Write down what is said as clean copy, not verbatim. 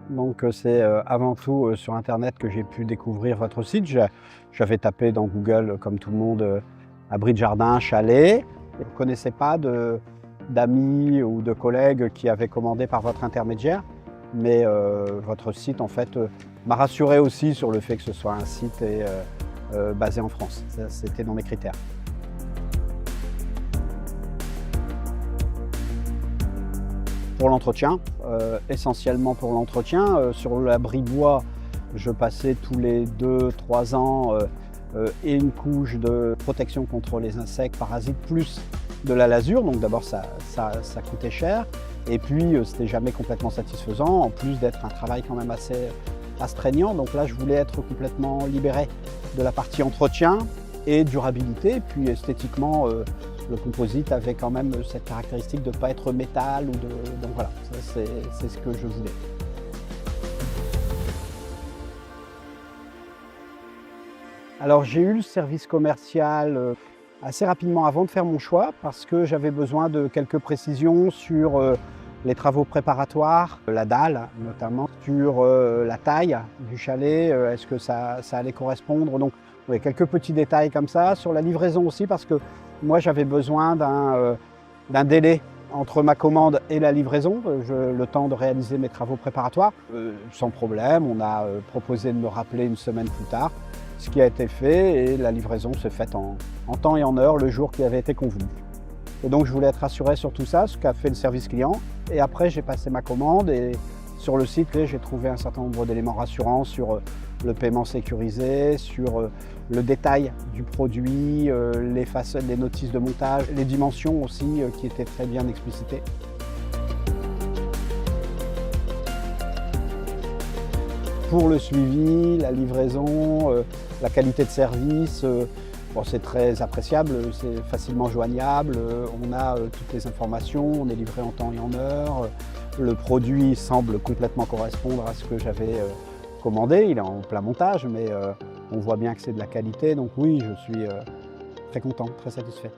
Donc c'est avant tout sur internet que j'ai pu découvrir votre site. J'avais tapé dans Google comme tout le monde abri de jardin, chalet. Je ne connaissais pas d'amis ou de collègues qui avaient commandé par votre intermédiaire. Mais votre site en fait m'a rassuré aussi sur le fait que ce soit un site basé en France. C'était dans mes critères. Pour l'entretien, essentiellement pour l'entretien. Sur l'abri bois, je passais tous les 2-3 ans et une couche de protection contre les insectes parasites plus de la lasure. Donc d'abord ça coûtait cher et puis c'était jamais complètement satisfaisant, en plus d'être un travail quand même assez astreignant. Donc là je voulais être complètement libéré de la partie entretien et durabilité. Puis esthétiquement, le composite avait quand même cette caractéristique de ne pas être métal. Donc voilà, c'est ce que je voulais. Alors j'ai eu le service commercial assez rapidement avant de faire mon choix parce que j'avais besoin de quelques précisions sur les travaux préparatoires, la dalle notamment, sur la taille du chalet, est-ce que ça allait correspondre. Donc oui, quelques petits détails comme ça, sur la livraison aussi parce que moi j'avais besoin d'un délai entre ma commande et la livraison, le temps de réaliser mes travaux préparatoires. Sans problème, on a proposé de me rappeler une semaine plus tard, ce qui a été fait et la livraison s'est faite en temps et en heure le jour qui avait été convenu. Et donc je voulais être rassuré sur tout ça, ce qu'a fait le service client. Et après j'ai passé ma commande et sur le site j'ai trouvé un certain nombre d'éléments rassurants sur le paiement sécurisé, sur le détail du produit, les notices de montage, les dimensions aussi qui étaient très bien explicitées. Pour le suivi, la livraison, la qualité de service, bon, c'est très appréciable, c'est facilement joignable, on a toutes les informations, on est livré en temps et en heure. Le produit semble complètement correspondre à ce que j'avais commandé, il est en plein montage, mais on voit bien que c'est de la qualité, donc oui, je suis très content, très satisfait.